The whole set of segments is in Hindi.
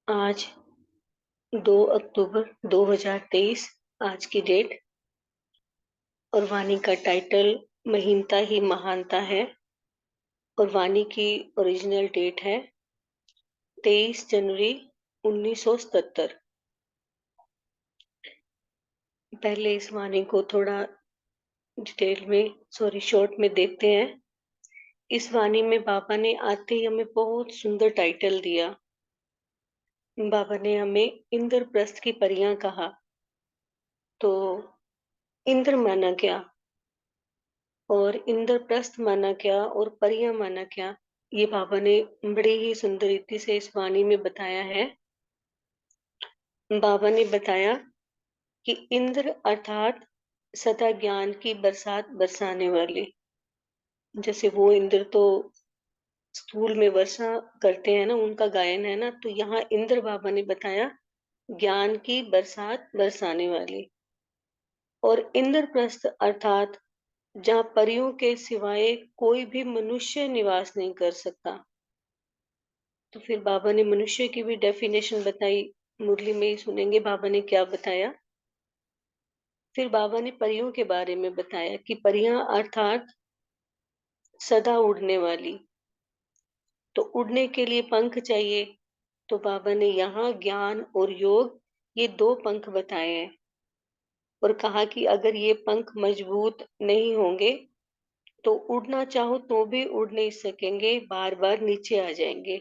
आज 2 अक्टूबर 2023 आज की डेट। और वाणी का टाइटल महीनता ही महानता है। और वाणी की ओरिजिनल डेट है 23 जनवरी 1977। पहले इस वाणी को थोड़ा डिटेल में शॉर्ट में देखते हैं। इस वाणी में बाबा ने आते ही हमें बहुत सुंदर टाइटल दिया। बाबा ने हमें इंद्रप्रस्थ की परियां कहा। तो इंद्र माना क्या और इंद्रप्रस्थ माना क्या और परियां माना क्या, ये बाबा ने बड़ी ही सुंदर रीति से इस वाणी में बताया है। बाबा ने बताया कि इंद्र अर्थात सदा ज्ञान की बरसात बरसाने वाले। जैसे वो इंद्र तो स्थूल में वर्षा करते हैं ना, उनका गायन है ना, तो यहाँ इंद्र बाबा ने बताया ज्ञान की बरसात बरसाने वाले। और इंद्रप्रस्थ अर्थात जहाँ परियों के सिवाय कोई भी मनुष्य निवास नहीं कर सकता। तो फिर बाबा ने मनुष्य की भी डेफिनेशन बताई। मुरली में ही सुनेंगे बाबा ने क्या बताया। फिर बाबा ने परियों के बारे में बताया कि परियां अर्थात सदा उड़ने वाली। तो उड़ने के लिए पंख चाहिए। तो बाबा ने यहाँ ज्ञान और योग, ये दो पंख बताए हैं। और कहा कि अगर ये पंख मजबूत नहीं होंगे तो उड़ना चाहो तो भी उड़ नहीं सकेंगे, बार बार नीचे आ जाएंगे।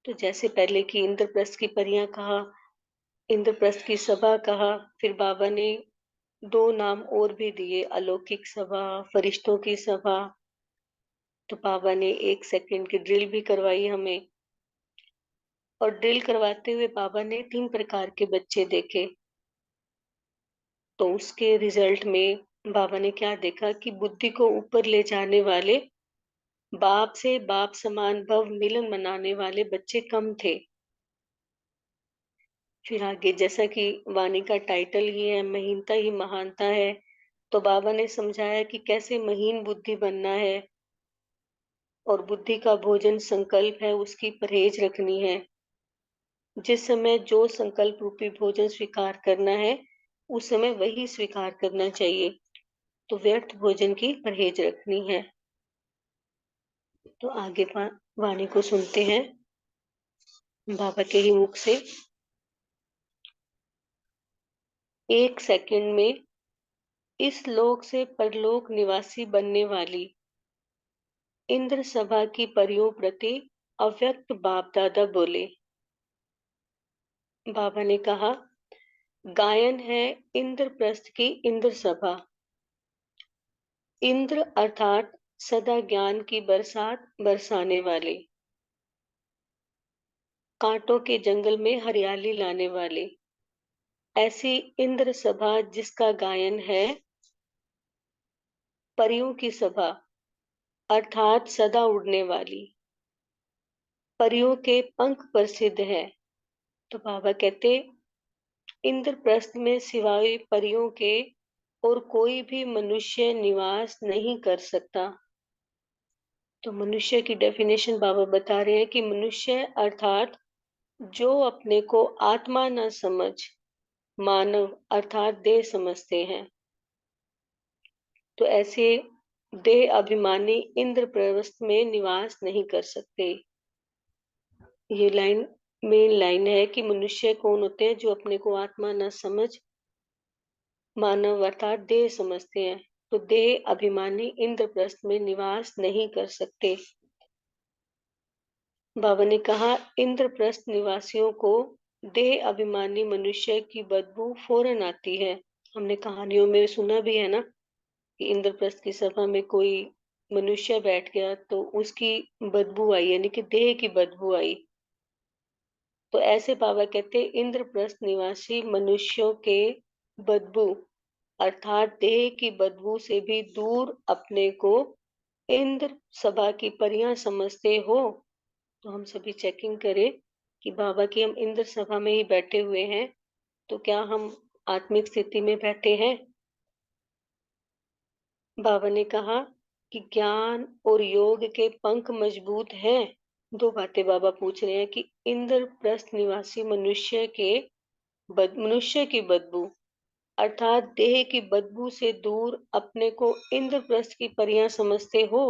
तो जैसे पहले की इंद्रप्रस्थ की परियां कहा, इंद्रप्रस्थ की सभा कहा। फिर बाबा ने दो नाम और भी दिए, अलौकिक सभा, फरिश्तों की सभा। तो बाबा ने 1 सेकंड की ड्रिल भी करवाई हमें। और ड्रिल करवाते हुए बाबा ने 3 प्रकार के बच्चे देखे। तो उसके रिजल्ट में बाबा ने क्या देखा कि बुद्धि को ऊपर ले जाने वाले, बाप से बाप समान भव मिलन मनाने वाले बच्चे कम थे। फिर आगे जैसा कि वाणी का टाइटल ही है महीनता ही महानता है, तो बाबा ने समझाया कि कैसे महीन बुद्धि बनना है। और बुद्धि का भोजन संकल्प है, उसकी परहेज रखनी है। जिस समय जो संकल्प रूपी भोजन स्वीकार करना है उस समय वही स्वीकार करना चाहिए। तो व्यर्थ भोजन की परहेज रखनी है। तो आगे वाणी को सुनते हैं बाबा के ही मुख से। 1 सेकंड में इस लोक से परलोक निवासी बनने वाली इंद्र सभा की परियों प्रति अव्यक्त बाप दादा बोले। बाबा ने कहा गायन है इंद्रप्रस्थ की इंद्र सभा। इंद्र अर्थात सदा ज्ञान की बरसात बरसाने वाले, कांटों के जंगल में हरियाली लाने वाले। ऐसी इंद्र सभा जिसका गायन है परियों की सभा, अर्थात सदा उड़ने वाली। परियों के पंख प्रसिद्ध है। तो बाबा कहते इंद्रप्रस्थ में सिवाय परियों के और कोई भी मनुष्य निवास नहीं कर सकता। तो मनुष्य की डेफिनेशन बाबा बता रहे हैं कि मनुष्य अर्थात जो अपने को आत्मा न समझ मानव अर्थात देह समझते हैं। तो ऐसे देह अभिमानी इंद्रप्रस्थ में निवास नहीं कर सकते। ये लाइन मेन लाइन है कि मनुष्य कौन होते हैं, जो अपने को आत्मा न समझ मानव अर्थात देह समझते हैं। तो देह अभिमानी इंद्रप्रस्थ में निवास नहीं कर सकते। बाबा ने कहा इंद्रप्रस्थ निवासियों को देह अभिमानी मनुष्य की बदबू फौरन आती है। हमने कहानियों में सुना भी है ना कि इंद्रप्रस्थ की सभा में कोई मनुष्य बैठ गया तो उसकी बदबू आई, यानी कि देह की बदबू आई। तो ऐसे बाबा कहते इंद्रप्रस्थ निवासी मनुष्यों के बदबू अर्थात देह की बदबू से भी दूर अपने को इंद्र सभा की परियां समझते हो। तो हम सभी चेकिंग करें कि बाबा की हम इंद्र सभा में ही बैठे हुए हैं, तो क्या हम आत्मिक स्थिति में बैठे हैं। बाबा ने कहा कि ज्ञान और योग के पंख मजबूत हैं दो बातें बाबा पूछ रहे हैं कि इंद्रप्रस्थ निवासी मनुष्य की बदबू अर्थात देह की बदबू से दूर अपने को इंद्रप्रस्थ की परियां समझते हो।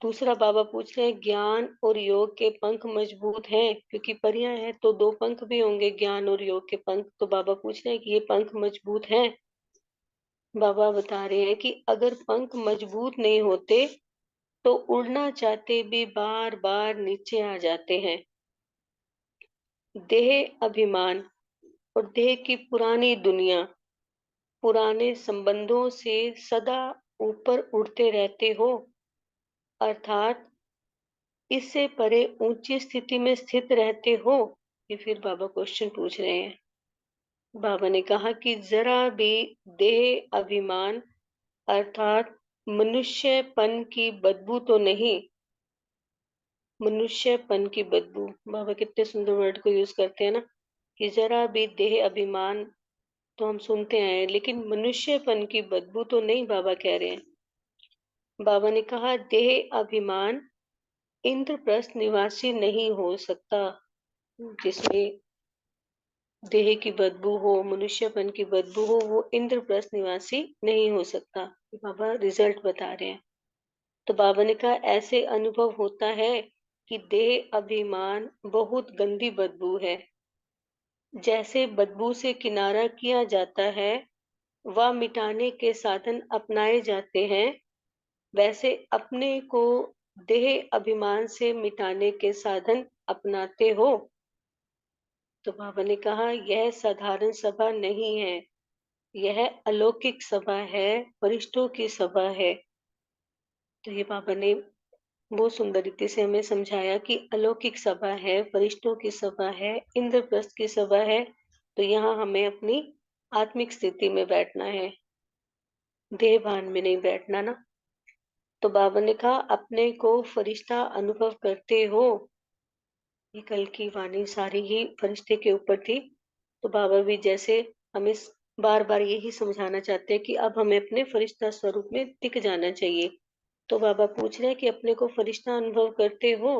दूसरा बाबा पूछ रहे हैं ज्ञान और योग के पंख मजबूत हैं, क्योंकि परियां हैं तो दो पंख भी होंगे, ज्ञान और योग के पंख। तो बाबा पूछ रहे हैं कि ये पंख मजबूत हैं। बाबा बता रहे हैं कि अगर पंख मजबूत नहीं होते तो उड़ना चाहते भी बार बार नीचे आ जाते हैं। देह अभिमान और देह की पुरानी दुनिया, पुराने संबंधों से सदा ऊपर उड़ते रहते हो, अर्थात इससे परे ऊंची स्थिति में स्थित रहते हो। ये फिर बाबा क्वेश्चन पूछ रहे हैं। बाबा ने कहा कि जरा भी देह अभिमान अर्थात मनुष्यपन की बदबू तो नहीं। मनुष्यपन की बदबू, बाबा कितने सुंदर वर्ड को यूज करते हैं ना, कि जरा भी देह अभिमान तो हम सुनते हैं, लेकिन मनुष्यपन की बदबू तो नहीं, बाबा कह रहे हैं। बाबा ने कहा देह अभिमान इंद्रप्रस्थ निवासी नहीं हो सकता। जिसमें देह की बदबू हो, मनुष्यपन की बदबू हो, वो इंद्रप्रस्थ निवासी नहीं हो सकता। बाबा रिजल्ट बता रहे हैं। तो बाबा ने कहा ऐसे अनुभव होता है कि देह अभिमान बहुत गंदी बदबू है। जैसे बदबू से किनारा किया जाता है व मिटाने के साधन अपनाए जाते हैं, वैसे अपने को देह अभिमान से मिटाने के साधन अपनाते हो। तो बाबा ने कहा यह साधारण सभा नहीं है, यह अलौकिक सभा है, फरिश्तों की सभा है। तो ये बाबा ने बहुत सुंदर रीति से हमें समझाया कि अलौकिक सभा है, फरिश्तों की सभा है, इंद्रप्रस्थ की सभा है। तो यहाँ हमें अपनी आत्मिक स्थिति में बैठना है, देह भान में नहीं बैठना ना। तो बाबा ने कहा अपने को फरिश्ता अनुभव करते हो। ये कल की वाणी सारी ही फरिश्ते के ऊपर थी। तो बाबा भी जैसे हमें बार बार यही समझाना चाहते हैं कि अब हमें अपने फरिश्ता स्वरूप में टिक जाना चाहिए। तो बाबा पूछ रहे हैं कि अपने को फरिश्ता अनुभव करते हो।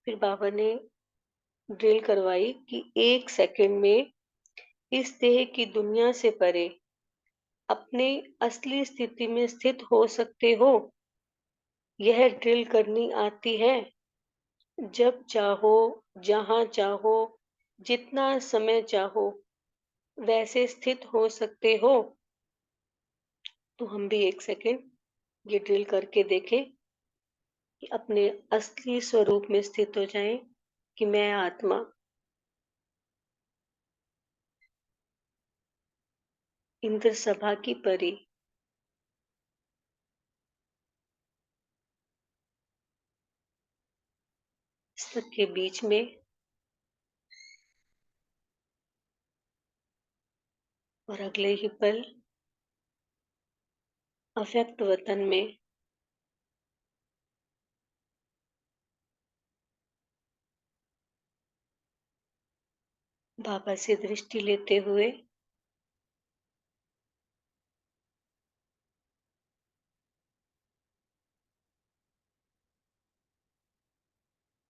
फिर बाबा ने ड्रिल करवाई कि 1 सेकंड में इस देह की दुनिया से परे अपने असली स्थिति में स्थित हो सकते हो। यह ड्रिल करनी आती है। जब चाहो, जहां चाहो, जितना समय चाहो वैसे स्थित हो सकते हो। तो हम भी 1 सेकंड ये ड्रिल करके देखें कि अपने असली स्वरूप में स्थित हो जाएं कि मैं आत्मा इंद्र सभा की परी। सबके बीच में और अगले ही पल अव्यक्त वतन में बाबा से दृष्टि लेते हुए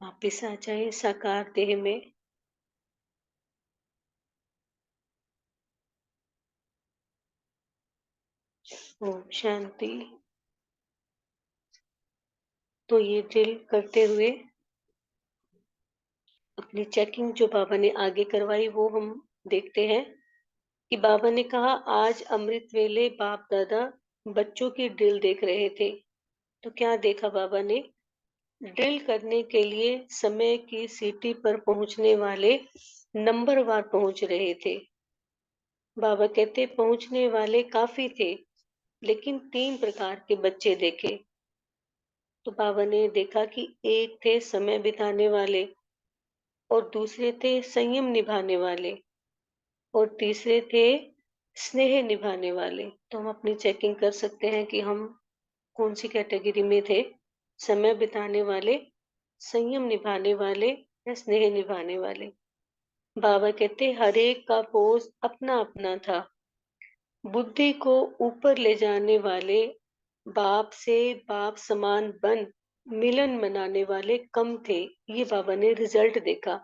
वापिस आ जाए साकार देह में। ओम शांति। तो ये ड्रिल करते हुए अपनी चेकिंग जो बाबा ने आगे करवाई वो हम देखते हैं कि बाबा ने कहा आज अमृत वेले बाप दादा बच्चों की ड्रिल देख रहे थे। तो क्या देखा बाबा ने? ड्रिल करने के लिए समय की सीटी पर पहुंचने वाले नंबरवार पहुंच रहे थे। बाबा कहते पहुंचने वाले काफी थे, लेकिन 3 प्रकार के बच्चे देखे। तो बाबा ने देखा कि एक थे समय बिताने वाले, और दूसरे थे संयम निभाने वाले, और तीसरे थे स्नेह निभाने वाले। तो हम अपनी चेकिंग कर सकते हैं कि हम कौन सी कैटेगरी में थे, समय बिताने वाले, संयम निभाने वाले या स्नेह निभाने वाले। बाबा कहते हर एक का पोज अपना अपना था। बुद्धि को ऊपर ले जाने वाले बाप से बाप समान बन मिलन मनाने वाले कम थे। ये बाबा ने रिजल्ट देखा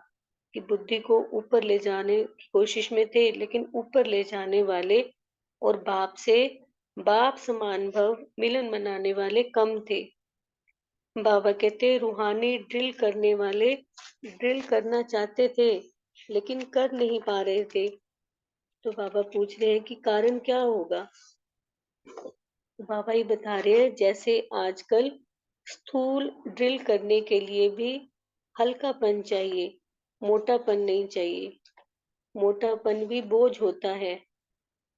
कि बुद्धि को ऊपर ले जाने की कोशिश में थे, लेकिन ऊपर ले जाने वाले और बाप समान भव मिलन मनाने वाले कम थे। बाबा कहते रूहानी ड्रिल करना चाहते थे, लेकिन कर नहीं पा रहे थे। तो बाबा पूछ रहे हैं कि कारण क्या होगा। तो बाबा ही बता रहे हैं, जैसे आजकल स्थूल ड्रिल करने के लिए भी हल्कापन चाहिए, मोटापन नहीं चाहिए। मोटापन भी बोझ होता है।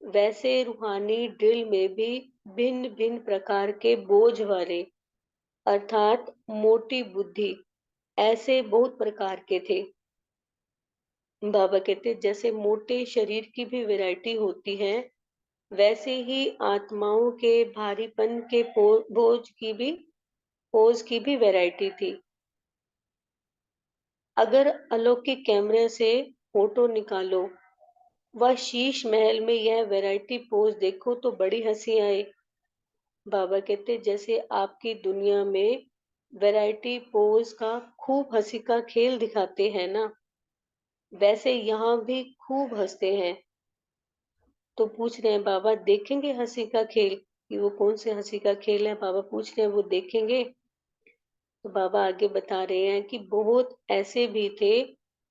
वैसे रूहानी ड्रिल में भी भिन्न भिन्न प्रकार के बोझ वाले, अर्थात मोटी बुद्धि, ऐसे बहुत प्रकार के थे। बाबा कहते जैसे मोटे शरीर की भी वैरायटी होती है, वैसे ही आत्माओं के भारीपन के बोझ की भी वैरायटी थी। अगर अलौकिक कैमरे से फोटो निकालो व शीश महल में यह वैरायटी पोज देखो तो बड़ी हंसी आए। बाबा कहते जैसे आपकी दुनिया में वैरायटी पोज का खूब हंसी का खेल दिखाते हैं ना, वैसे यहाँ भी खूब हंसते हैं। तो पूछ रहे हैं बाबा देखेंगे हंसी का खेल, कि वो कौन से हंसी का खेल है। बाबा पूछ रहे हैं वो देखेंगे। तो बाबा आगे बता रहे हैं कि बहुत ऐसे भी थे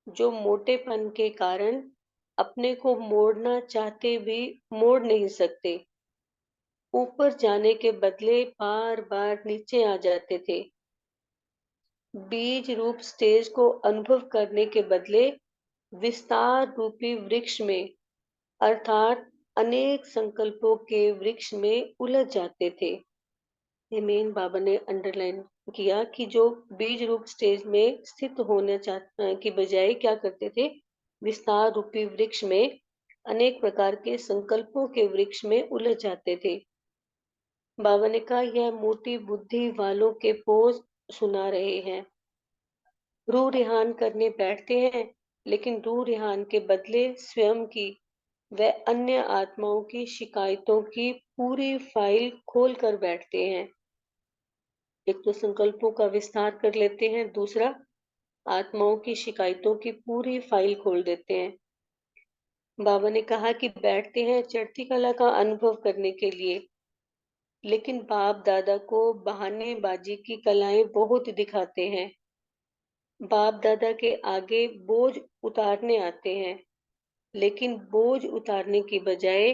जो मोटेपन के कारण अपने को मोड़ना चाहते भी मोड़ नहीं सकते, ऊपर जाने के बदले बार बार नीचे आ जाते थे। बीज रूप स्टेज को अनुभव करने के बदले विस्तार रूपी वृक्ष में, अर्थात अनेक संकल्पों के वृक्ष में उलझ जाते थे। ये मेन बाबा ने अंडरलाइन किया कि जो बीज रूप स्टेज में स्थित होने की बजाय क्या करते थे, विस्तार रूपी वृक्ष में अनेक प्रकार के संकल्पों के वृक्ष में उलझ जाते थे। बाबा ने कहा यह मोटी बुद्धि वालों के पोज सुना रहे हैं। रूह रिहान करने बैठते हैं, लेकिन रूह रिहान के बदले स्वयं की व अन्य आत्माओं की शिकायतों की पूरी फाइल खोल कर बैठते हैं। एक तो संकल्पों का विस्तार कर लेते हैं, दूसरा आत्माओं की शिकायतों की पूरी फाइल खोल देते हैं। बाबा ने कहा कि बैठते हैं चढ़ती कला का अनुभव करने के लिए, लेकिन बाप दादा को बहानेबाजी की कलाएं बहुत दिखाते हैं। बाप दादा के आगे बोझ उतारने आते हैं, लेकिन बोझ उतारने की बजाय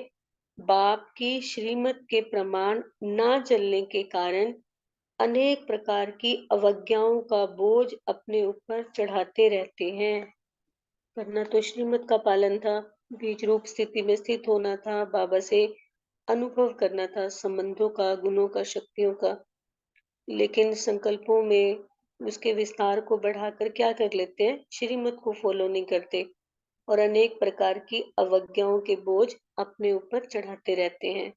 बाप की श्रीमत के प्रमाण ना चलने के कारण अनेक प्रकार की अवज्ञाओं का बोझ अपने ऊपर चढ़ाते रहते हैं। करना तो श्रीमत का पालन था, बीज रूप स्थिति में स्थित होना था, बाबा से अनुभव करना था संबंधों का, गुणों का, शक्तियों का। लेकिन संकल्पों में उसके विस्तार को बढ़ाकर क्या कर लेते हैं, श्रीमत को फॉलो नहीं करते और अनेक प्रकार की अवज्ञाओं के बोझ अपने ऊपर चढ़ाते रहते हैं।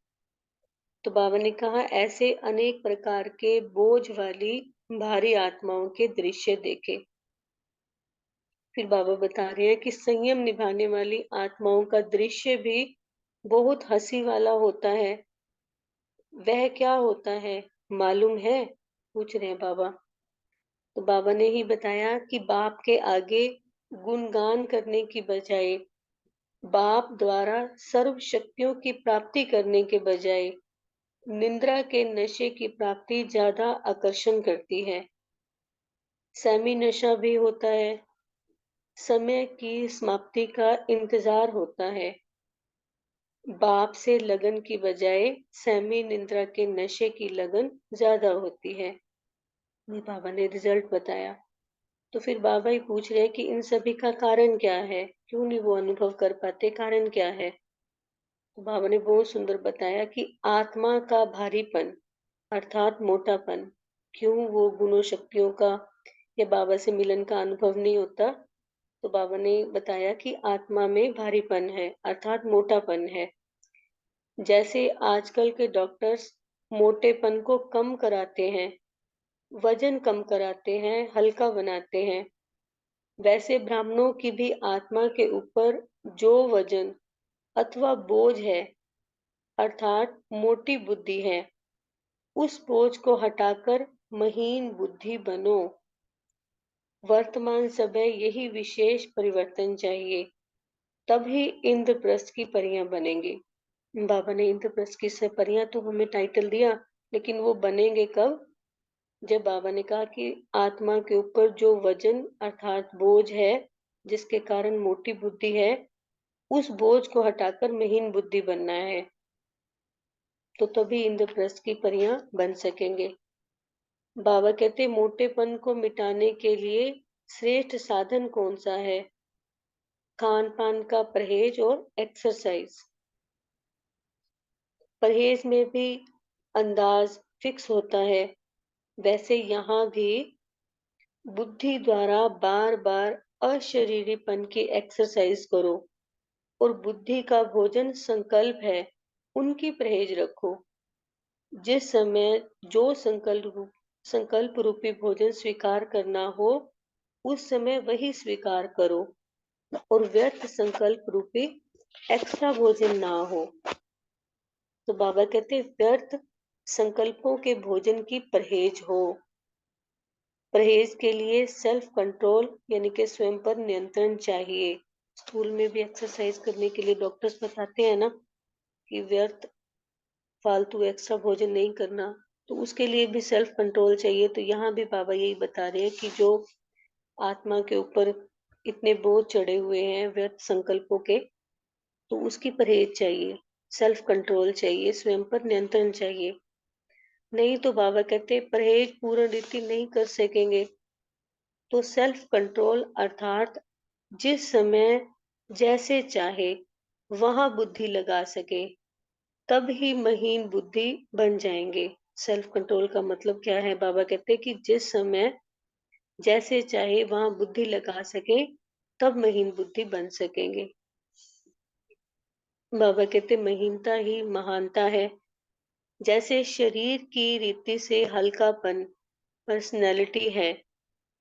तो बाबा ने कहा ऐसे अनेक प्रकार के बोझ वाली भारी आत्माओं के दृश्य देखे। फिर बाबा बता रहे हैं कि संयम निभाने वाली आत्माओं का दृश्य भी बहुत हंसी वाला होता है। वह क्या होता है मालूम है, पूछ रहे हैं बाबा। तो बाबा ने ही बताया कि बाप के आगे गुणगान करने की बजाय, बाप द्वारा सर्व शक्तियों की प्राप्ति करने के बजाय निंद्रा के नशे की प्राप्ति ज्यादा आकर्षण करती है। सैमी नशा भी होता है, समय की समाप्ति का इंतजार होता है। बाप से लगन की बजाय सैमी निंद्रा के नशे की लगन ज्यादा होती है। ये बाबा ने रिजल्ट बताया। तो फिर बाबा ही पूछ रहे हैं कि इन सभी का कारण क्या है, क्यों नहीं वो अनुभव कर पाते, कारण क्या है। तो बाबा ने बहुत सुंदर बताया कि आत्मा का भारीपन, अर्थात मोटापन, क्यों वो गुणों शक्तियों का या बाबा से मिलन का अनुभव नहीं होता। तो बाबा ने बताया कि आत्मा में भारीपन है, अर्थात मोटापन है। जैसे आजकल के डॉक्टर्स मोटेपन को कम कराते हैं, वजन कम कराते हैं, हल्का बनाते हैं, वैसे ब्राह्मणों की भी आत्मा के ऊपर जो वजन अथवा बोझ है, अर्थात मोटी बुद्धि है, उस बोझ को हटाकर महीन बुद्धि बनो। वर्तमान समय यही विशेष परिवर्तन चाहिए, तभी इंद्रप्रस्थ की परियां बनेंगी। बाबा ने इंद्रप्रस्थ की से परियां तो हमें टाइटल दिया, लेकिन वो बनेंगे कब? जब बाबा ने कहा कि आत्मा के ऊपर जो वजन अर्थात बोझ है, जिसके कारण मोटी बुद्धि है, उस बोझ को हटाकर महीन बुद्धि बनना है, तो तभी इंद्रप्रस्थ की परियां बन सकेंगे। बाबा कहते मोटेपन को मिटाने के लिए श्रेष्ठ साधन कौन सा है? खान पान का परहेज और एक्सरसाइज। परहेज में भी अंदाज फिक्स होता है, वैसे यहाँ भी बुद्धि द्वारा बार बार अशरीरीपन की एक्सरसाइज करो, और बुद्धि का भोजन संकल्प है, उनकी परहेज रखो। जिस समय जो संकल्प रूपी भोजन स्वीकार करना हो, उस समय वही स्वीकार करो, और व्यर्थ संकल्प रूपी एक्स्ट्रा भोजन ना हो। तो बाबा कहते व्यर्थ संकल्पों के भोजन की परहेज हो। परहेज के लिए सेल्फ कंट्रोल यानी कि स्वयं पर नियंत्रण चाहिए। स्कूल में भी एक्सरसाइज करने के लिए डॉक्टर्स बताते हैं ना कि व्यर्थ फालतू एक्स्ट्रा भोजन नहीं करना, तो उसके लिए भी सेल्फ कंट्रोल चाहिए। तो यहाँ भी बाबा यही बता रहे हैं कि जो आत्मा के ऊपर इतने बोझ चढ़े हुए हैं व्यर्थ संकल्पों के, तो उसकी परहेज चाहिए, सेल्फ कंट्रोल चाहिए, स्वयं पर नियंत्रण चाहिए। नहीं तो बाबा कहते परहेज पूर्ण रीति नहीं कर सकेंगे, तो सेल्फ कंट्रोल अर्थात जिस समय जैसे चाहे वहां बुद्धि लगा सके, तब ही महीन बुद्धि बन जाएंगे। सेल्फ कंट्रोल का मतलब क्या है? बाबा कहते कि जिस समय जैसे चाहे वहां बुद्धि लगा सके, तब महीन बुद्धि बन सकेंगे। बाबा कहते महीनता ही महानता है। जैसे शरीर की रीति से हल्कापन पर्सनैलिटी है,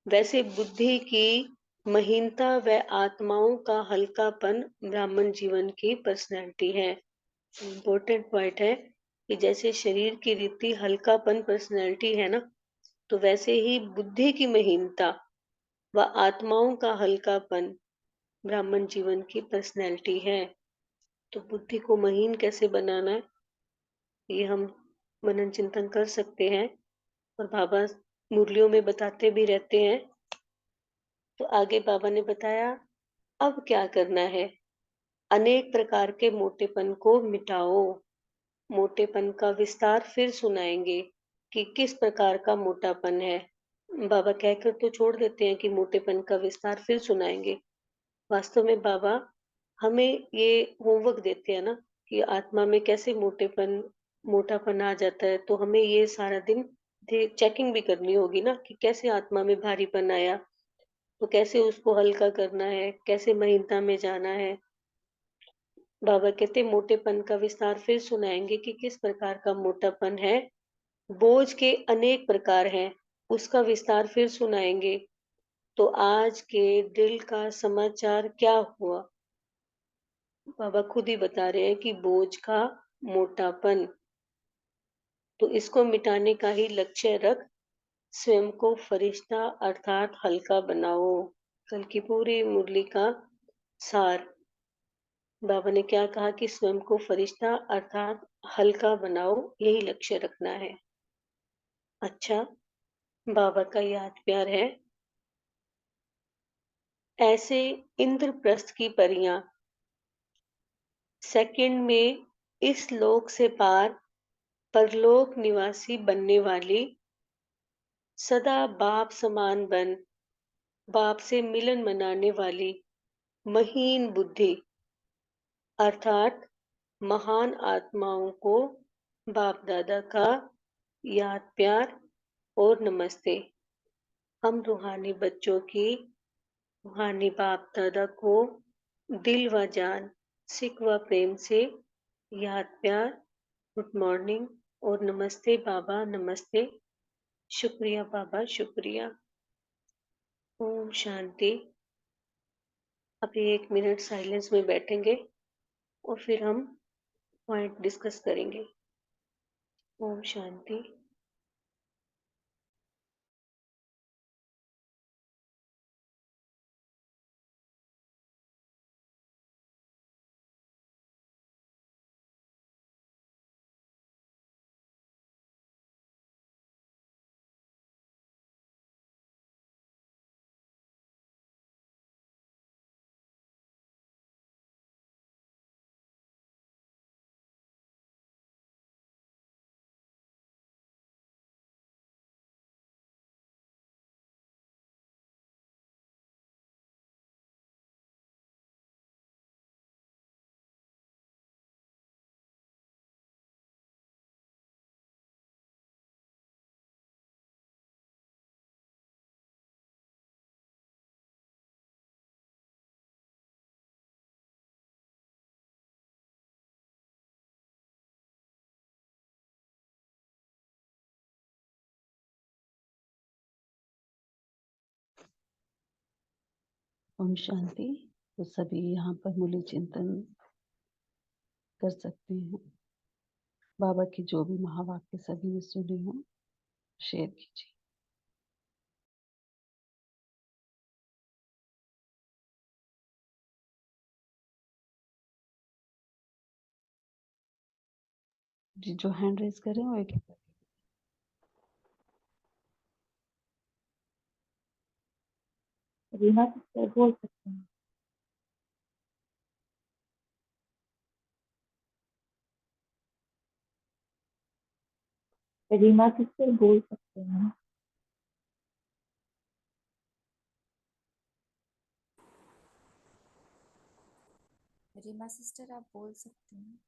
वैसे बुद्धि की महीनता व आत्माओं का हल्कापन ब्राह्मण जीवन की पर्सनैलिटी है। इम्पोर्टेंट पॉइंट है कि जैसे शरीर की रीति हल्कापन पर्सनैलिटी है ना, तो वैसे ही बुद्धि की महीनता व आत्माओं का हल्कापन ब्राह्मण जीवन की पर्सनैलिटी है। तो बुद्धि को महीन कैसे बनाना है, ये हम मनन चिंतन कर सकते हैं, और बाबा मुरलियों में बताते भी रहते हैं। तो आगे बाबा ने बताया अब क्या करना है। अनेक प्रकार के मोटेपन को मिटाओ। मोटेपन का विस्तार फिर सुनाएंगे कि किस प्रकार का मोटापन है। बाबा कहकर तो छोड़ देते हैं कि मोटेपन का विस्तार फिर सुनाएंगे। वास्तव में बाबा हमें ये होमवर्क देते हैं ना कि आत्मा में कैसे मोटापन आ जाता है, तो हमें ये सारा दिन चेकिंग भी करनी होगी ना कि कैसे आत्मा में भारीपन आया, तो कैसे उसको हल्का करना है, कैसे महीनता में जाना है। बाबा कहते मोटेपन का विस्तार फिर सुनाएंगे कि किस प्रकार का मोटापन है। बोझ के अनेक प्रकार हैं, उसका विस्तार फिर सुनाएंगे। तो आज के दिल का समाचार क्या हुआ? बाबा खुद ही बता रहे हैं कि बोझ का मोटापन, तो इसको मिटाने का ही लक्ष्य रख स्वयं को फरिश्ता अर्थात हल्का बनाओ। कल की पूरी मुरली का सार बाबा ने क्या कहा कि स्वयं को फरिश्ता अर्थात हल्का बनाओ, यही लक्ष्य रखना है। अच्छा, बाबा का याद प्यार है। ऐसे इंद्रप्रस्थ की परियां सेकंड में इस लोक से पार परलोक निवासी बनने वाली, सदा बाप समान बन बाप से मिलन मनाने वाली महीन बुद्धि अर्थात महान आत्माओं को बाप दादा का याद प्यार और नमस्ते। हम रूहानी बच्चों की रूहानी बाप दादा को दिल व जान सिक व प्रेम से याद प्यार, गुड मॉर्निंग और नमस्ते बाबा नमस्ते, शुक्रिया बाबा शुक्रिया। ओम शांति। अभी 1 मिनट साइलेंस में बैठेंगे और फिर हम पॉइंट डिस्कस करेंगे। ओम शांति। ओम शांति। तो सभी यहाँ पर मूल्य चिंतन कर सकते हैं। बाबा की जो भी महावाक्य सभी ने सुने हो शेयर कीजिए। जी, जो हैंड रेज कर रहे हैं वो एक रीमा सिस्टर बोल सकते हैं। रीमा सिस्टर बोल सकते हैं। रीमा सिस्टर आप बोल सकते हैं।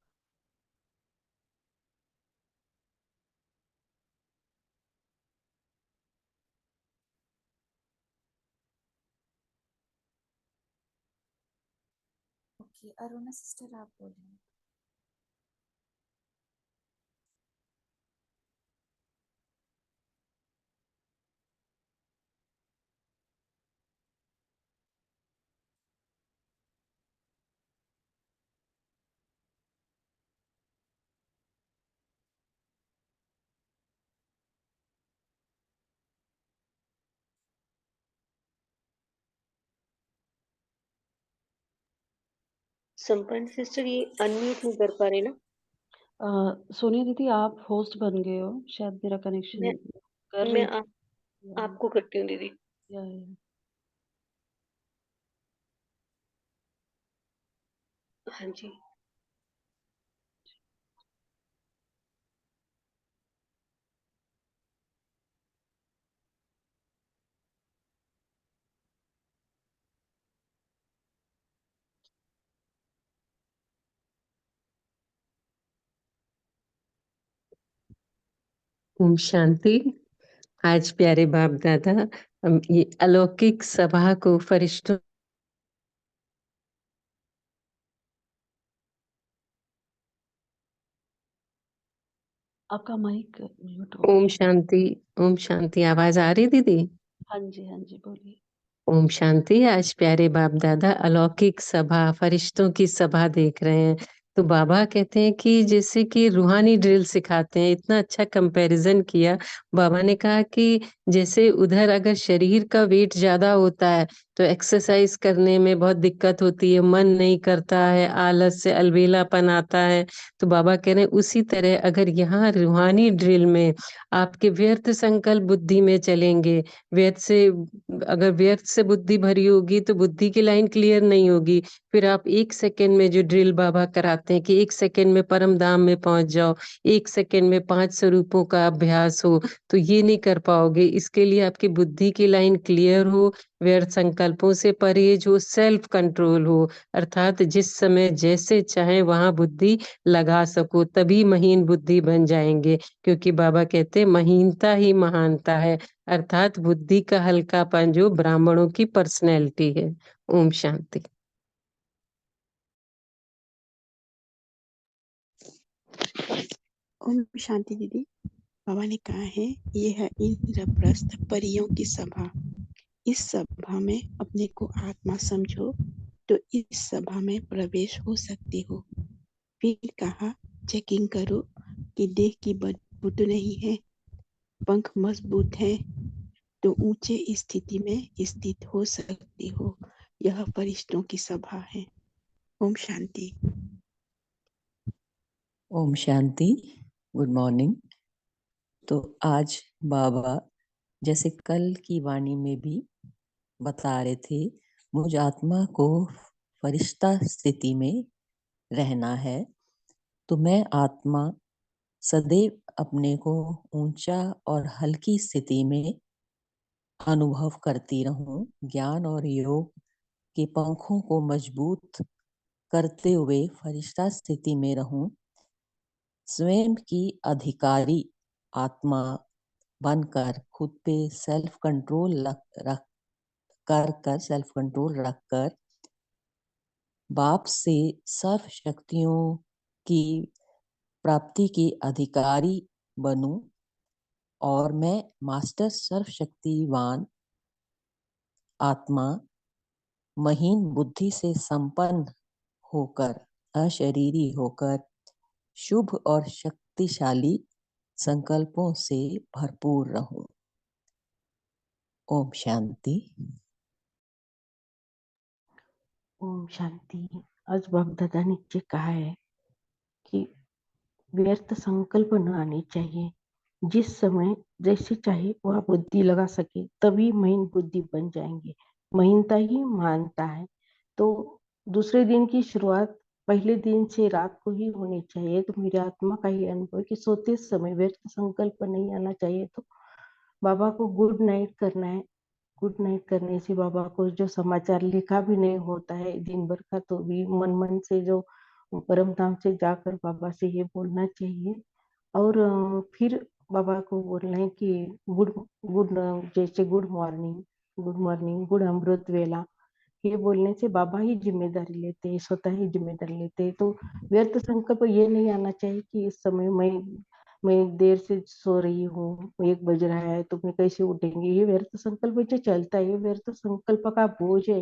ओके, अरुणा सिस्टर आप बोलिए। संपन्न सिस्टर ये अनम्यूट नहीं कर पा रहे ना। सोनिया दीदी आप होस्ट बन गए हो, शायद मेरा कनेक्शन मैं कर मैं रही थी। आपको करती हूँ दीदी। या, हाँ जी। ओम शांति। आज प्यारे बाप दादा ये अलौकिक सभा को फरिश्तों आपका माइक म्यूट हो ओम गया। शांति। ओम शांति। आवाज आ रही दीदी? हाँ जी बोलिए। ओम शांति। आज प्यारे बाप दादा अलौकिक सभा फरिश्तों की सभा देख रहे हैं। तो बाबा कहते हैं कि जैसे कि रूहानी ड्रिल सिखाते हैं। इतना अच्छा कंपैरिजन किया। बाबा ने कहा कि जैसे उधर अगर शरीर का वेट ज्यादा होता है तो एक्सरसाइज करने में बहुत दिक्कत होती है, मन नहीं करता है, आलस से अलबेलापन आता है। तो बाबा कह रहे हैं उसी तरह अगर यहाँ रूहानी ड्रिल में आपके व्यर्थ संकल्प बुद्धि में चलेंगे, व्यर्थ से अगर व्यर्थ से बुद्धि भरी होगी तो बुद्धि की लाइन क्लियर नहीं होगी। फिर आप 1 सेकंड में जो ड्रिल बाबा कराते हैं कि 1 सेकंड में परम धाम में पहुंच जाओ, 1 सेकंड में 5 स्वरूपों का अभ्यास हो, तो ये नहीं कर पाओगे। इसके लिए आपकी बुद्धि की लाइन क्लियर हो, व्यर्थ संकल्पों से परहेज हो, सेल्फ कंट्रोल हो, अर्थात जिस समय जैसे चाहे वहां बुद्धि लगा सको, तभी महीन बुद्धि बन जाएंगे। क्योंकि बाबा कहते हैं महीनता ही महानता है, अर्थात बुद्धि का हल्कापन जो ब्राह्मणों की पर्सनैलिटी है। ओम शांति। ओम शांति दीदी। बाबा ने कहा है ये है इंद्रप्रस्थ परियों की सभा। इस सभा में अपने को आत्मा समझो तो इस सभा में प्रवेश हो सकते हो। फिर कहा चेकिंग करो कि देह की बदबू नहीं है, पंख मजबूत है तो ऊंचे स्थिति में स्थित हो सकते हो। यह फरिश्तों की सभा है। ओम शांति। ओम शांति। Good morning. तो आज बाबा जैसे कल की वाणी में भी बता रहे थे, मुझ आत्मा को फरिश्ता स्थिति में रहना है। तो मैं आत्मा सदैव अपने को ऊंचा और हल्की स्थिति में अनुभव करती रहूं, ज्ञान और योग के पंखों को मजबूत करते हुए फरिश्ता स्थिति में रहूं, स्वयं की अधिकारी आत्मा बनकर खुद पे सेल्फ कंट्रोल रख कर सेल्फ कंट्रोल रखकर बाप से सर्व शक्तियों की प्राप्ति की अधिकारी बनूं और मैं मास्टर सर्वशक्तिवान आत्मा महीन बुद्धि से संपन्न होकर, अशरीरी होकर, शुभ और शक्तिशाली संकल्पों से भरपूर रहूं। ओम शांति। ओम शांति। आज बाप दादा ने जी कहा है कि व्यर्थ संकल्प न आने चाहिए। जिस समय जैसे चाहे वह बुद्धि लगा सके तभी महीन बुद्धि बन जाएंगे। महीनता ही मानता है। तो दूसरे दिन की शुरुआत पहले दिन से रात को ही होनी चाहिए। तो मेरी आत्मा का ही अनुभव है कि सोते समय व्यर्थ संकल्प नहीं आना चाहिए। तो बाबा को गुड नाइट करना है। गुड नाइट करने से बाबा को जो समाचार लिखा भी नहीं होता है दिन भर का, तो भी मन मन से जो परम धाम से जाकर बाबा से ये बोलना चाहिए। और फिर बाबा को बोलना है कि गुड गुड जैसे गुड मॉर्निंग गुड अमृत वेला, ये बोलने से बाबा ही जिम्मेदारी लेते हैं, स्वतः ही जिम्मेदारी लेते हैं। तो व्यर्थ संकल्प ये नहीं आना चाहिए कि इस समय मैं देर से सो रही हूँ, 1 बज रहा है तो मैं कैसे उठेंगी। ये व्यर्थ संकल्प जो चलता है, ये व्यर्थ संकल्प का बोझ है,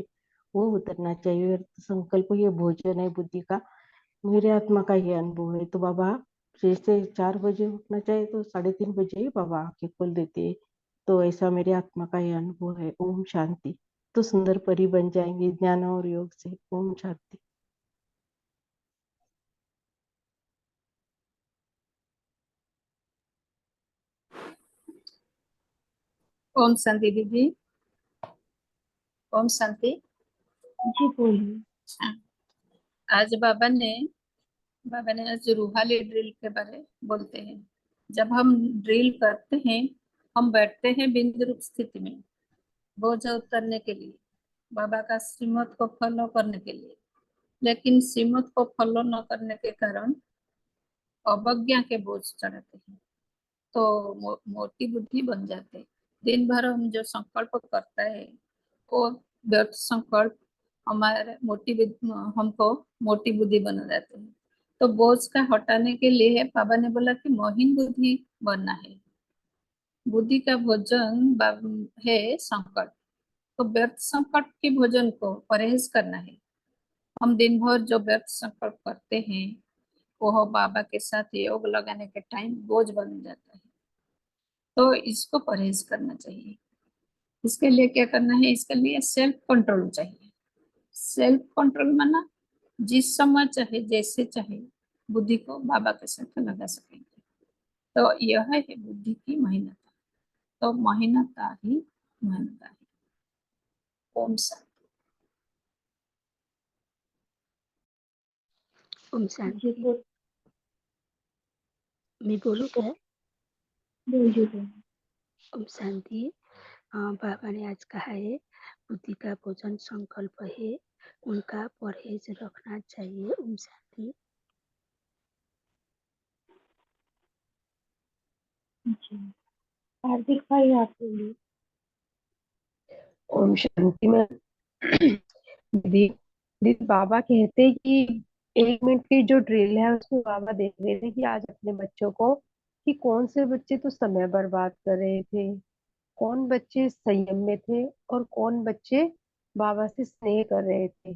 वो उतरना चाहिए। व्यर्थ संकल्प ये भोजन है बुद्धि का। मेरे आत्मा का ये अनुभव है। तो बाबा जैसे 4 बजे उठना चाहिए तो 3:30 बजे ही बाबा आंखें खोल देते हैं। तो ऐसा मेरे आत्मा का ये अनुभव है। ओम शांति। तो सुंदर परी बन जाएंगे ज्ञान और योग से। ओम शांति। ओम शांति दीदी। ओम शांति। जी बोलिए। आज बाबा ने आज रूहानी ड्रिल के बारे बोलते हैं। जब हम ड्रिल करते हैं, हम बैठते हैं बिंदु रूप स्थिति में, बोझ उतरने के लिए, बाबा का श्रीमत को फॉलो करने के लिए। लेकिन श्रीमत को फॉलो न करने के कारण अवज्ञा के बोझ चढ़ाते हैं, तो मोटी बुद्धि बन जाते हैं। दिन भर हम जो संकल्प करता है वो व्यर्थ संकल्प हमारे हमको मोटी बुद्धि बना जाते हैं। तो बोझ का हटाने के लिए बाबा ने बोला कि महीन बुद्धि बनना है। बुद्धि का भोजन है संकल्प। तो व्यर्थ संकल्प के भोजन को परहेज करना है। हम दिन भर जो व्यर्थ संकल्प करते हैं वो बाबा के साथ योग लगाने के टाइम बोझ बन जाता है। तो इसको परहेज करना चाहिए। इसके लिए क्या करना है? इसके लिए सेल्फ कंट्रोल चाहिए। सेल्फ कंट्रोल माना जिस समय चाहे जैसे चाहे बुद्धि को बाबा के साथ लगा सकेंगे। तो यह है बुद्धि की मेहनत। तो मेहनता ही मेहनता है। ओम शांति। ओम जी शांति। मैं बोलूँ क्या? बोलिए। ओम शांति। बाबा ने आज कहा है बुद्धि का भोजन संकल्प है, उनका परहेज रखना चाहिए। ओम शांति। जी हार्दिक भाई आप बोलिए। ओम शांति में दीदी दीदी बाबा कहते हैं कि 1 मिनट की जो ड्रिल है उसमें बाबा देख रहे थे कि आज अपने बच्चों को कि कौन से बच्चे तो समय बर्बाद कर रहे थे, कौन बच्चे संयम में थे और कौन बच्चे बाबा से स्नेह कर रहे थे।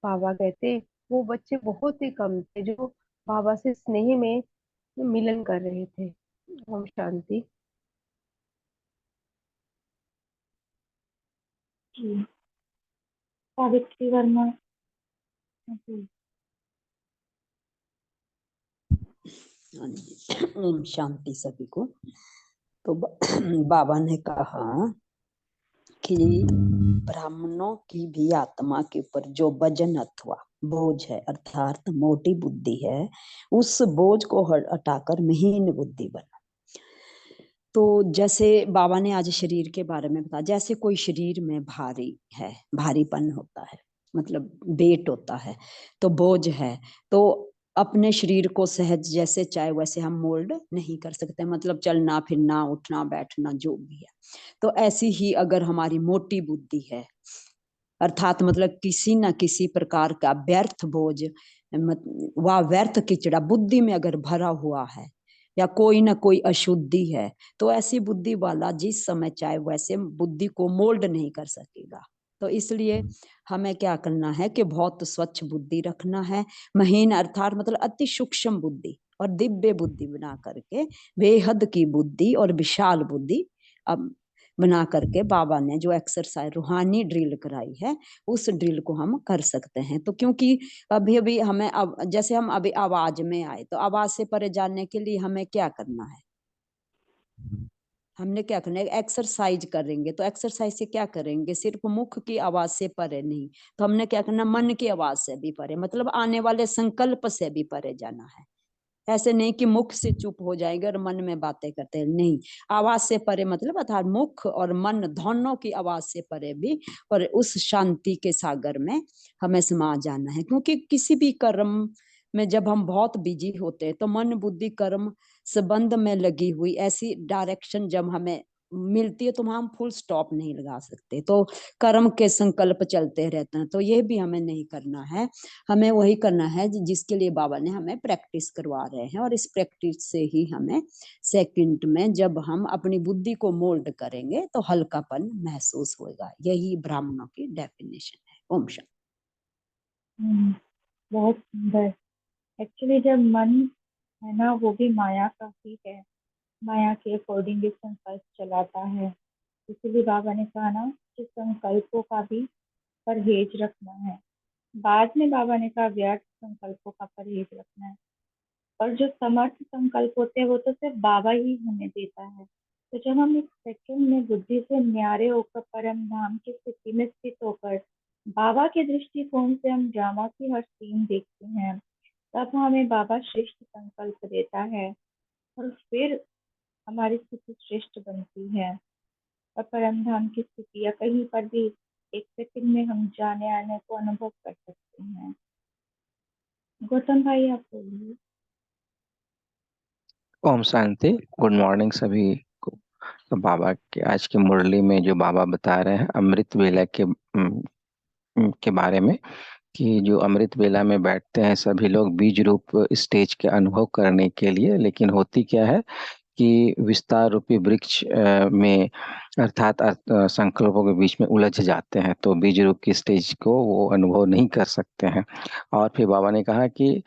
बाबा कहते वो बच्चे बहुत ही कम थे जो बाबा से स्नेह में मिलन कर रहे थे। ओम शांति। जी सावित्री वर्मा। जी हाँ जी। ओम शांति सभी को। तो बाबा ने कहा कि ब्राह्मणों की भी आत्मा के ऊपर जो वजन अथवा बोझ है अर्थात मोटी बुद्धि है, उस बोझ को हटाकर महीन बुद्धि बना। तो जैसे बाबा ने आज शरीर के बारे में बताया, जैसे कोई शरीर में भारी है, भारीपन होता है, मतलब वेट होता है, तो बोझ है, तो अपने शरीर को सहज जैसे चाहे वैसे हम मोल्ड नहीं कर सकते, मतलब चलना फिरना उठना बैठना जो भी है। तो ऐसी ही अगर हमारी मोटी बुद्धि है अर्थात मतलब किसी न किसी प्रकार का व्यर्थ बोझ व व्यर्थ किचड़ा बुद्धि में अगर भरा हुआ है या कोई ना कोई अशुद्धि है, तो ऐसी बुद्धि वाला जिस समय चाहे वैसे बुद्धि को मोल्ड नहीं कर सकेगा। तो इसलिए हमें क्या करना है कि बहुत स्वच्छ बुद्धि रखना है, महीन अर्थात मतलब अति सूक्ष्म बुद्धि और दिव्य बुद्धि बना करके, बेहद की बुद्धि और विशाल बुद्धि अब बना करके बाबा ने जो एक्सरसाइज रूहानी ड्रिल कराई है उस ड्रिल को हम कर सकते हैं। तो क्योंकि अभी अभी हमें अब जैसे हम अभी आवाज में आए, तो आवाज से परे जाने के लिए हमें क्या करना है, हमने क्या करना है, एक्सरसाइज करेंगे। तो एक्सरसाइज से क्या करेंगे, सिर्फ मुख की आवाज से परे नहीं, तो हमने क्या करना, मन की आवाज से भी परे, मतलब आने वाले संकल्प से भी परे जाना है। ऐसे नहीं कि मुख से चुप हो जाएंगे और मन में बातें करते हैं, नहीं, आवाज से परे मतलब अर्थात मुख और मन दोनों की आवाज से परे भी, और उस शांति के सागर में हमें समा जाना है। क्योंकि किसी भी कर्म में जब हम बहुत बिजी होते हैं तो मन बुद्धि कर्म संबंध में लगी हुई ऐसी डायरेक्शन जब हमें मिलती है तो वहां हम फुल स्टॉप नहीं लगा सकते, तो कर्म के संकल्प चलते रहते हैं। तो ये भी हमें नहीं करना है, हमें वही करना है जिसके लिए बाबा ने हमें प्रैक्टिस करवा रहे हैं। और इस प्रैक्टिस से ही हमें सेकंड में जब हम अपनी बुद्धि को मोल्ड करेंगे तो हल्कापन महसूस होगा। यही ब्राह्मणों की डेफिनेशन है। ओम शांति। बहुत सुंदर। एक्चुअली जब मन है ना, वो भी माया का ही है, माया के अकॉर्डिंग संकल्प चलाता है। इसीलिए बाबा ने कहा ना कि संकल्पों का भी परहेज रखना है। बाद में बाबा ने कहा व्यर्थ संकल्पों का परहेज रखना है। और जो समर्थ संकल्प होते हैं वो तो सिर्फ बाबा ही हमें देता है। तो जब हम एक सेकंड में बुद्धि से न्यारे होकर परम धाम की स्थिति में स्थित होकर बाबा के दृष्टिकोण से हम ड्रामा की हर सीन देखते हैं, तब हमें बाबा श्रेष्ठ संकल्प देता है और फिर हमारी स्थिति श्रेष्ठ बनती है। और परम धाम की स्थिति या कहीं पर भी एक सेकंड में हम जाने आने को अनुभव कर सकते हैं। गौतम भाई आप बोलिए। ओम शांति। गुड मॉर्निंग सभी को। तो बाबा के आज की मुरली में जो बाबा बता रहे हैं अमृत वेला के बारे में, कि जो अमृत वेला में बैठते हैं सभी लोग बीज रूप स्टेज के अनुभव करने के लिए, लेकिन होती क्या है कि विस्तार रूपी वृक्ष में अर्थात संकल्पों के बीच में उलझ जाते हैं, तो बीज रूप की स्टेज को वो अनुभव नहीं कर सकते हैं। और फिर बाबा ने कहा कि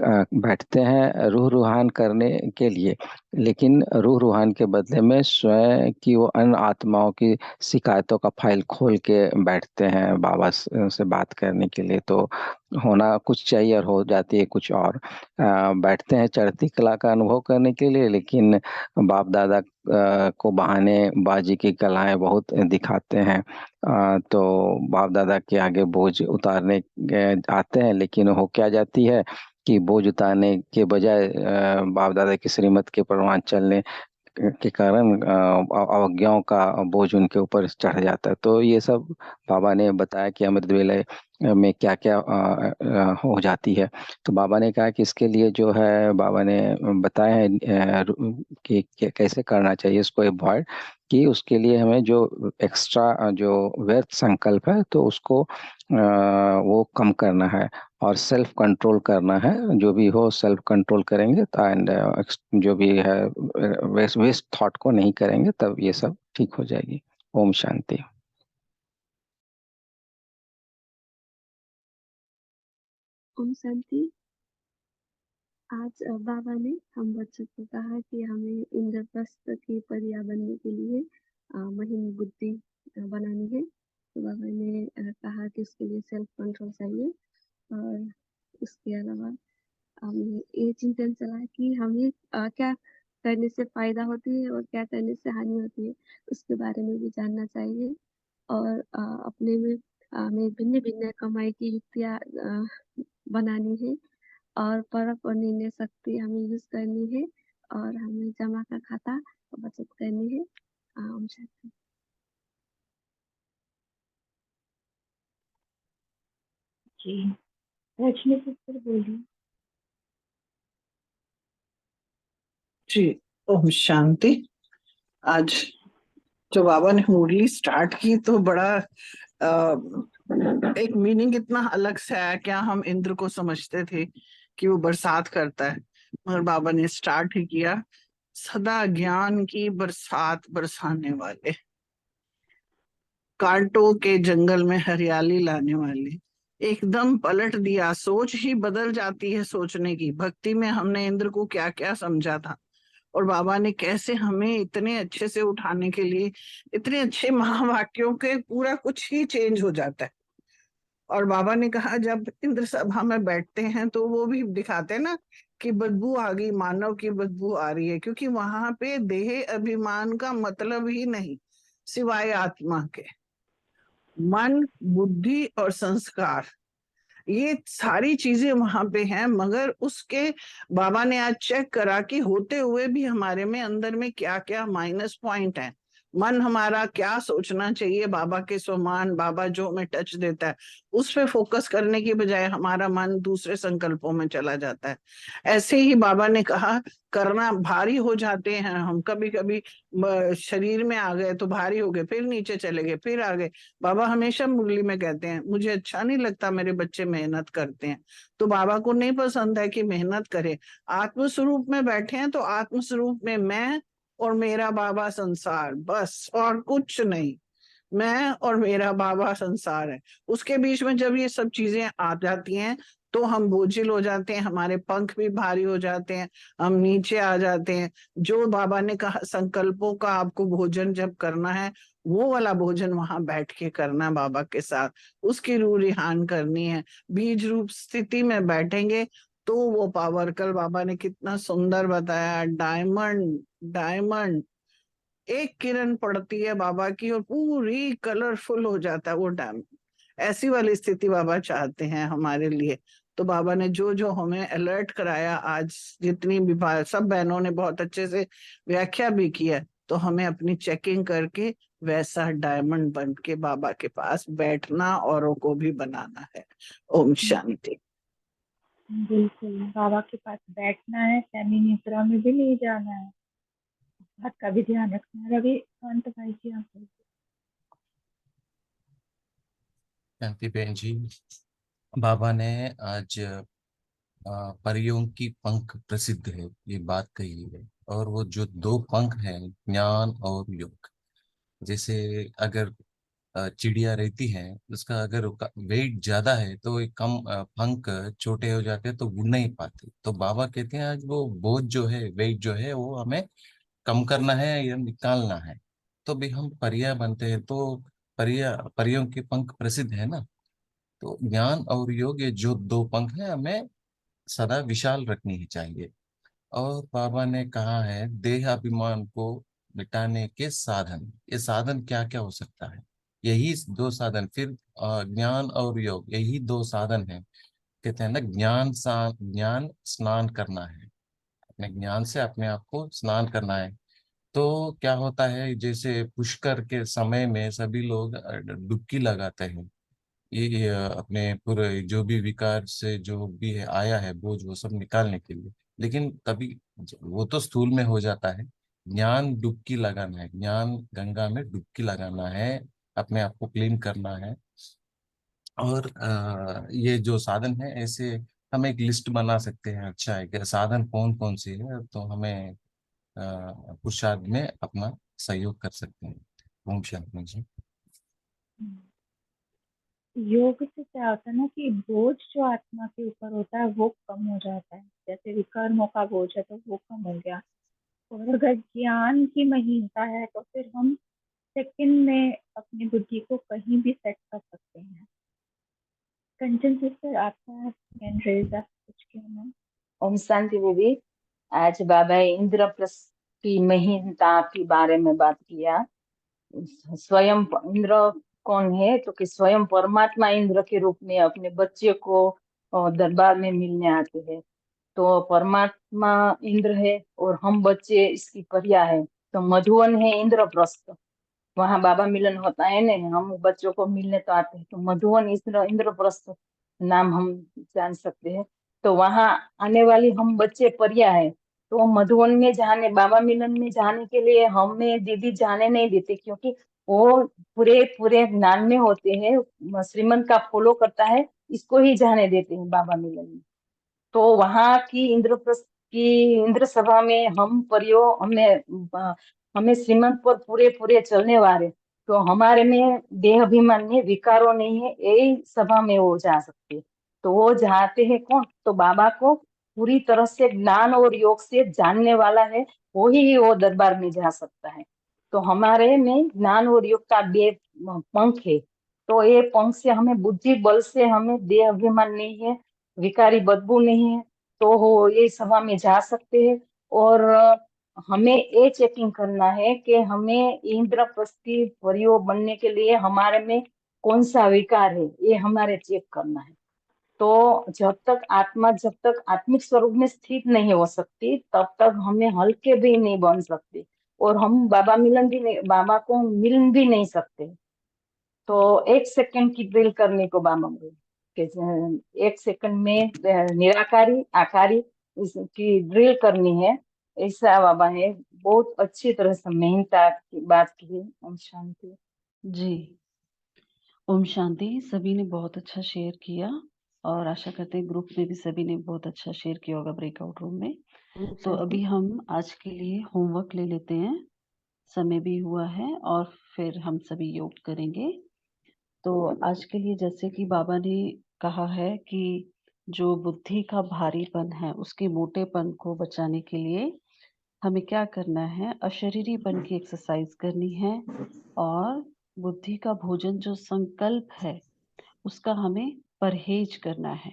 बैठते हैं रूह रूहान करने के लिए, लेकिन रूह रूहान के बदले में स्वयं की वो अन्य आत्माओं की शिकायतों का फाइल खोल के बैठते हैं बाबा से बात करने के लिए। तो होना कुछ चाहिए और हो जाती है कुछ और। बैठते हैं चढ़ती कला का अनुभव करने के लिए, लेकिन बाप दादा को बहाने बाजी की कलाएं बहुत दिखाते हैं। तो बाप दादा के आगे बोझ उतारने आते हैं, लेकिन हो क्या जाती है कि बोझ उतारने के बजाय बाप दादा की श्रीमत के परवान चलने के कारण अवज्ञाओं का बोझ उनके ऊपर चढ़ जाता है। तो ये सब बाबा ने बताया कि अमृत वेले में क्या क्या हो जाती है। तो बाबा ने कहा कि इसके लिए जो है बाबा ने बताया है कि कैसे करना चाहिए इसको अवॉइड, कि उसके लिए हमें जो एक्स्ट्रा जो व्यर्थ संकल्प है तो उसको वो कम करना है और सेल्फ कंट्रोल करना है। जो भी हो सेल्फ कंट्रोल करेंगे तो एंड जो भी है वेस्ट थॉट को नहीं करेंगे, तब ये सब ठीक हो जाएगी। ओम शांति। ओम शांति। आज बाबा ने हम बच्चों को कहा कि हमें इंद्रप्रस्थ की परिया बनने के लिए महीन बुद्धि बनानी है। तो बाबा ने कहा कि उसके लिए सेल्फ कंट्रोल चाहिए, और उसके अलावा हमें ये चिंतन चला कि हमें क्या करने से फायदा होती है और क्या करने से हानि होती है, उसके बारे में भी जानना चाहिए। और अपने में हमें भिन्न भिन्न कमाई की युक्तियाँ बनानी है, और परख और निर्णय शक्ति हमें यूज करनी है, और हमें जमा का खाता बचत करनी है। ओम शांति। जी रजनी सिस्टर बोलिए। जी ओम शांति। आज जो बाबा ने मुरली स्टार्ट की तो बड़ा एक मीनिंग इतना अलग से आया। क्या हम इंद्र को समझते थे कि वो बरसात करता है, मगर बाबा ने स्टार्ट ही किया सदा ज्ञान की बरसात बरसाने वाले। कांटों के जंगल में हरियाली लाने वाली, एकदम पलट दिया, सोच ही बदल जाती है सोचने की। भक्ति में हमने इंद्र को क्या क्या समझा था और बाबा ने कैसे हमें इतने अच्छे से उठाने के लिए इतने अच्छे महावाक्यों के पूरा कुछ ही चेंज हो जाता है। और बाबा ने कहा जब इंद्र सभा में बैठते हैं तो वो भी दिखाते हैं ना कि बदबू आ गई, मानव की बदबू आ रही है, क्योंकि वहां पे देह अभिमान का मतलब ही नहीं सिवाय आत्मा के। मन, बुद्धि और संस्कार, ये सारी चीजें वहां पे हैं, मगर उसके बाबा ने आज चेक करा कि होते हुए भी हमारे में अंदर में क्या क्या माइनस पॉइंट है। मन हमारा क्या सोचना चाहिए बाबा के समान, बाबा जो हमें टच देता है उस पे फोकस करने की बजाय हमारा मन दूसरे संकल्पों में चला जाता है। ऐसे ही बाबा ने कहा करना भारी हो जाते हैं हम, कभी कभी शरीर में आ गए तो भारी हो गए, फिर नीचे चले गए, फिर आ गए। बाबा हमेशा मुरली में कहते हैं मुझे अच्छा नहीं लगता मेरे बच्चे मेहनत करते हैं, तो बाबा को नहीं पसंद है कि मेहनत करे। आत्म स्वरूप में बैठे हैं तो आत्म स्वरूप में मैं और मेरा बाबा संसार, बस और कुछ नहीं। मैं और मेरा बाबा संसार है। उसके बीच में जब ये सब चीजें आ जाती हैं तो हम बोझिल हो जाते हैं, हमारे पंख भी भारी हो जाते हैं, हम नीचे आ जाते हैं। जो बाबा ने कहा संकल्पों का आपको भोजन जब करना है, वो वाला भोजन वहां बैठ के करना है बाबा के साथ, उसकी रूह रिहान करनी है। बीज रूप स्थिति में बैठेंगे तो वो पावर, कल बाबा ने कितना सुंदर बताया, डायमंड डायमंड, एक किरण पड़ती है बाबा की और पूरी कलरफुल हो जाता है वो डायमंड। ऐसी वाली स्थिति बाबा चाहते हैं हमारे लिए। तो बाबा ने जो जो हमें अलर्ट कराया आज, जितनी भी सब बहनों ने बहुत अच्छे से व्याख्या भी किया, तो हमें अपनी चेकिंग करके वैसा डायमंड बन के बाबा के पास बैठना, औरों को भी बनाना है। ओम शांति। बिल्कुल, बाबा के पास बैठना है, सेमी निद्रा में भी नहीं जाना है, बात का भी ध्यान रखना है। रवि कांत भाई जी आप बोलिए। शांति बहन जी, बाबा ने आज परियों की पंख प्रसिद्ध है ये बात कही है, और वो जो दो पंख हैं ज्ञान और योग, जैसे अगर चिड़िया रहती है उसका अगर वेट ज्यादा है तो एक कम पंख छोटे हो जाते हैं तो उड़ नहीं पाते। तो बाबा कहते हैं आज वो बोझ जो है, वेट जो है वो हमें कम करना है या निकालना है। तो भी हम परिया बनते हैं तो परियों के पंख प्रसिद्ध है ना। तो ज्ञान और योग ये जो दो पंख है हमें सदा विशाल रखनी ही चाहिए। और बाबा ने कहा है देह अभिमान को मिटाने के साधन, ये साधन क्या क्या हो सकता है, यही दो साधन, फिर ज्ञान और योग यही दो साधन है। कहते हैं ना ज्ञान स्नान करना है, अपने ज्ञान से अपने आप को स्नान करना है। तो क्या होता है जैसे पुष्कर के समय में सभी लोग डुबकी लगाते हैं, ये अपने पूरे जो भी विकार से जो भी है आया है बोझ वो सब निकालने के लिए। लेकिन तभी वो तो स्थूल में हो जाता है, ज्ञान डुबकी लगाना है, ज्ञान गंगा में डुबकी लगाना है, अपने आप को क्लीन करना है। और ये जो साधन है ऐसे हम एक लिस्ट बना सकते हैं, अच्छा है कि साधन कौन कौन से है, तो हमें पुरुषार्थ में अपना सहयोग कर सकते हैं। ओम शांति जी। योग से क्या होता है ना कि बोझ जो आत्मा के ऊपर होता है वो कम हो जाता है। जैसे विकर्मों का बोझ है तो वो कम हो गया। और अगर ज्ञान की महीनता है तो फिर हम सेकंड में अपनी बुद्धि को कहीं भी सेट कर सकते हैं। कंचन सिस्टर आपका हैंड रेज है, कुछ कहना? ओम शांति दीदी। आज बाबा इंद्रप्रस्थ की महीनता के बारे में बात किया। स्वयं इंद्र कौन है, तो कि स्वयं परमात्मा इंद्र के रूप में अपने बच्चे को दरबार में मिलने आते हैं। तो परमात्मा इंद्र है और हम बच्चे इसकी परिया है। तो मधुवन है इंद्रप्रस्थ, वहां बाबा मिलन होता है ना, हम बच्चों को मिलने तो आते हैं। तो मधुवन इंद्रप्रस्थ नाम हम जान सकते हैं। तो वहां आने वाली हम बच्चे परिया है। तो मधुवन में जाने, बाबा मिलन में जाने के लिए हमें दीदी जाने नहीं देते, क्योंकि वो पूरे पूरे ज्ञान में होते हैं, श्रीमंत का फॉलो करता है, इसको ही जाने देते हैं बाबा मिलन में। तो वहां की इंद्रप्रस्थ की इंद्र सभा में हम परियो हमें श्रीमंत पर पूरे पूरे चलने वाले, तो हमारे में देह अभिमान नहीं, विकारों नहीं है, यही सभा में वो जा सकते हैं। तो वो जाते हैं कौन? तो बाबा को पूरी तरह से ज्ञान और योग से जानने वाला है, वो ही वो दरबार में जा सकता है। तो हमारे में ज्ञान और योग का बे पंख है। तो ये पंख से हमें बुद्धि बल से हमें देह अभिमान नहीं है, विकारी बदबू नहीं है, तो वो ये सभा में जा सकते हैं। और हमें ये चेकिंग करना है कि हमें इंद्रप्रस्थी परियो बनने के लिए हमारे में कौन सा विकार है, ये हमारे चेक करना है। तो जब तक आत्मिक स्वरूप में स्थित नहीं हो सकती, तब तक हमें हल्के भी नहीं बन सकते, और हम बाबा को मिल भी नहीं सकते। तो 1 सेकंड की ड्रिल करने को बाबा बोले कि 1 सेकंड में निराकारी आकारी इसकी ड्रिल करनी है, ऐसा बाबा ने बहुत अच्छी तरह से मेहनता की बात की है। ओम शांति। जी, ओम शांति। सभी ने बहुत अच्छा शेयर किया और आशा करते हैं ग्रुप में भी सभी ने बहुत अच्छा शेयर किया होगा ब्रेकआउट रूम में। ओम तो शांति। अभी हम आज के लिए होमवर्क ले लेते हैं, समय भी हुआ है और फिर हम सभी योग करेंगे। तो आज के लिए जैसे कि बाबा ने कहा है कि जो बुद्धि का भारीपन है उसके मोटेपन को बचाने के लिए हमें क्या करना है, अशरीरीपन की एक्सरसाइज करनी है और बुद्धि का भोजन जो संकल्प है उसका हमें परहेज करना है।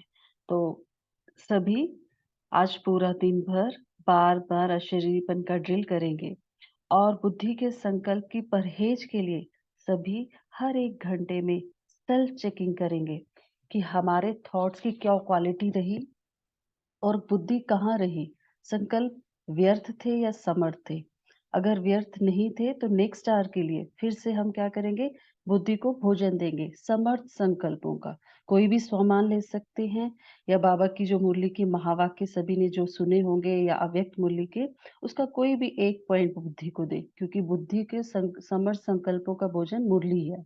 तो सभी आज पूरा दिन भर बार बार अशरीरीपन का ड्रिल करेंगे और बुद्धि के संकल्प की परहेज के लिए सभी हर 1 घंटे में सेल्फ चेकिंग करेंगे कि हमारे थॉट्स की क्या क्वालिटी रही और बुद्धि कहाँ रही, संकल्प व्यर्थ थे या समर्थ थे। अगर व्यर्थ नहीं थे तो नेक्स्ट आवर के लिए फिर से हम क्या करेंगे, बुद्धि को भोजन देंगे समर्थ संकल्पों का। कोई भी स्वमान ले सकते हैं या बाबा की जो मुरली की महावाक्य सभी ने जो सुने होंगे या अव्यक्त मुरली के, उसका कोई भी एक पॉइंट बुद्धि को दे, क्योंकि बुद्धि के समर्थ संकल्पों का भोजन मुरली है।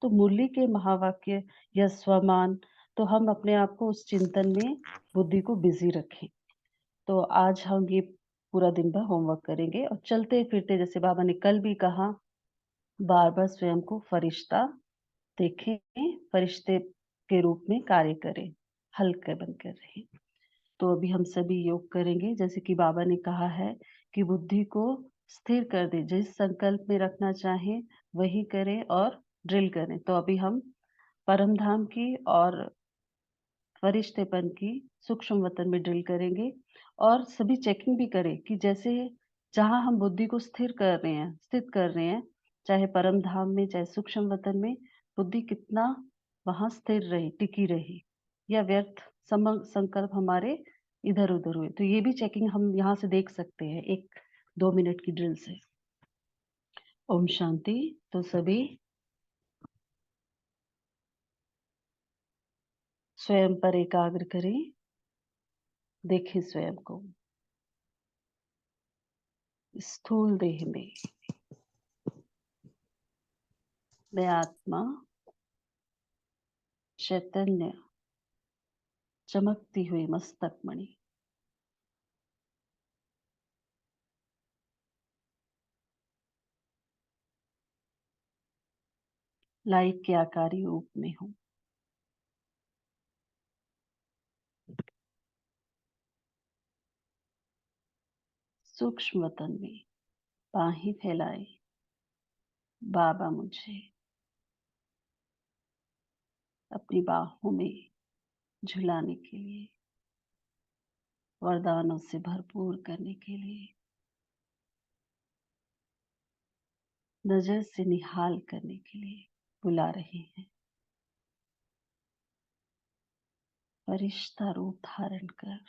तो मुरली के महावाक्य या स्वमान, तो हम अपने आप को उस चिंतन में बुद्धि को बिजी रखें। तो आज हम ये पूरा दिन भर होमवर्क करेंगे और चलते फिरते जैसे बाबा ने कल भी कहा, बार बार स्वयं को फरिश्ता देखें, फरिश्ते के रूप में कार्य करें, हल्के बनकर रहें। तो अभी हम सभी योग करेंगे जैसे कि बाबा ने कहा है कि बुद्धि को स्थिर कर दे, जिस संकल्प में रखना चाहे वही करें और ड्रिल करें। तो अभी हम परम धाम की और फरिश्तेपन की सूक्ष्म वतन में ड्रिल करेंगे और सभी चेकिंग भी करें कि जैसे जहां हम बुद्धि को स्थित कर रहे हैं, चाहे परम धाम में चाहे सूक्ष्म वतन में, बुद्धि कितना वहां स्थिर रही, टिकी रही, या व्यर्थ संकल्प हमारे इधर उधर हुए। तो ये भी चेकिंग हम यहाँ से देख सकते हैं 1-2 मिनट की ड्रिल से। ओम शांति। तो सभी स्वयं पर एकाग्र करें, देखें स्वयं को स्थूल देह में। मैं आत्मा चैतन्य चमकती हुई मस्तक मणि। लाइट के आकारी रूप में हूँ। सूक्ष्म वतन में बाहें फैलाए बाबा मुझे अपनी बाहों में झुलाने के लिए, वरदानों से भरपूर करने के लिए, नजर से निहाल करने के लिए बुला रहे हैं। फरिश्ता रूप धारण कर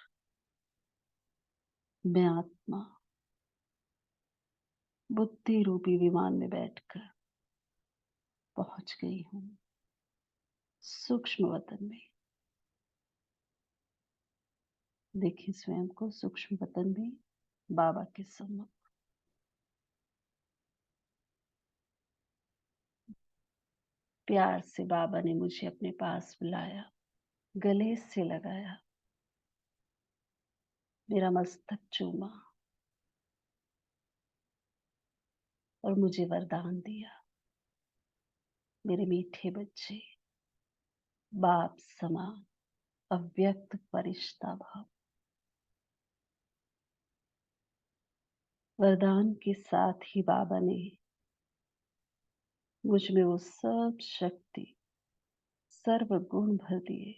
मैं आत्मा बुद्धि रूपी विमान में बैठकर पहुंच गई हूँ सूक्ष्म वतन में। देखिए स्वयं को सूक्ष्म वतन में बाबा के सम्मुख। प्यार से बाबा ने मुझे अपने पास बुलाया, गले से लगाया, मेरा मस्तक चूमा और मुझे वरदान दिया। मेरे मीठे बच्चे, बाप समान अव्यक्त फरिश्ता भाव, वरदान के साथ ही बाबा ने मुझ में वो सब शक्ति, सर्व गुण भर दिए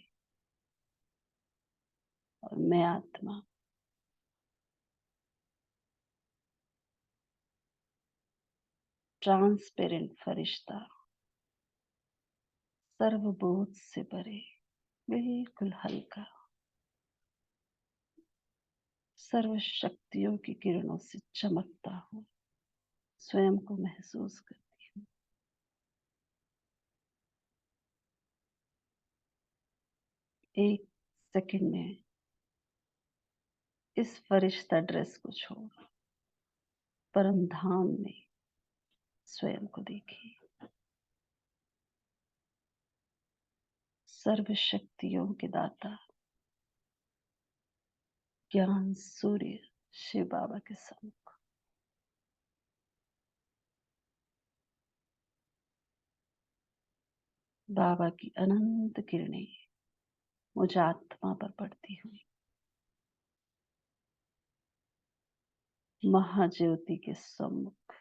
और मैं आत्मा ट्रांसपेरेंट फरिश्ता, सर्वबोध से परे, बिल्कुल हल्का, सर्व शक्तियों की किरणों से चमकता हूँ, स्वयं को महसूस करती हूँ। एक सेकंड में इस फरिश्ता ड्रेस को छोड़ परम धाम में स्वयं को देखिए। सर्व शक्तियों के दाता, ज्ञान सूर्य शिव बाबा के सम्मुख, बाबा की अनंत किरणें मुझ आत्मा पर पड़ती हुई महाज्योति के सम्मुख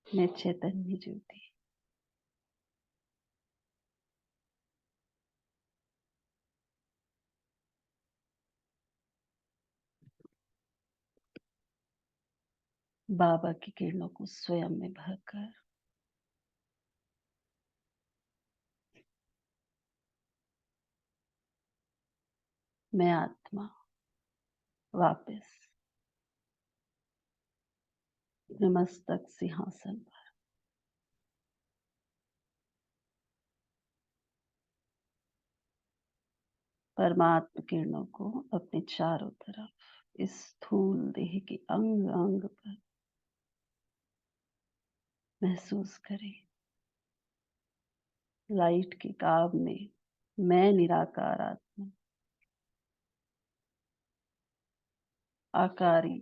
मैं चैतन्य ज्योति, बाबा की किरणों को स्वयं में भरकर मैं आत्मा वापस अपने मस्तक सिंहासन पर परमात्मा किरणों को अपने चारों तरफ इस स्थूल देह के अंग अंग पर महसूस करें। लाइट के काब में मैं निराकार आत्मा आकारी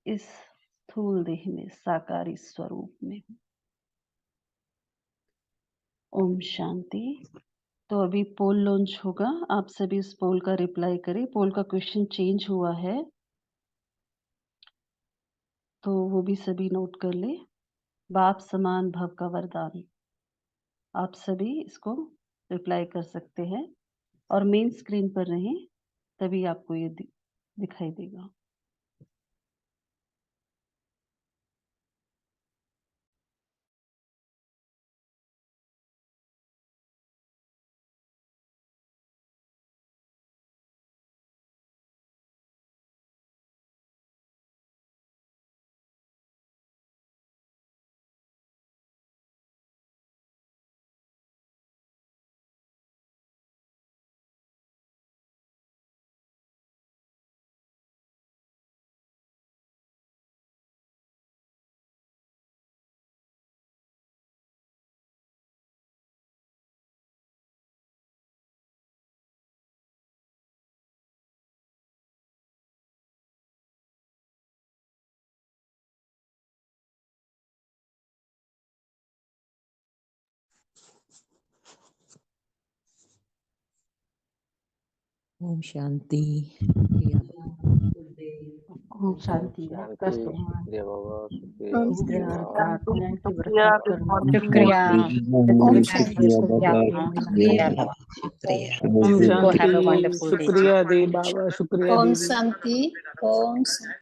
इस स्थूल देह में साकारी स्वरूप में हूँ। ओम शांति। तो अभी पोल लॉन्च होगा, आप सभी इस पोल का रिप्लाई करें। पोल का क्वेश्चन चेंज हुआ है तो वो भी सभी नोट कर ले। बाप समान भव का वरदान, आप सभी इसको रिप्लाई कर सकते हैं और मेन स्क्रीन पर रहें, तभी आपको ये दिखाई देगा। ओम शांति। प्रिया ओम शांति। शांति, शुक्रिया बाबा, शुक्रिया इंद्र अर्थात ज्ञान की शुक्रिया, बरसात करने शुक्रिया। ओम शांति। शुक्रिया ओम Go have a Shanti, wonderful day. शुक्रिया दे बाबा, शुक्रिया ओम दीदी। शांति। ओम शांति।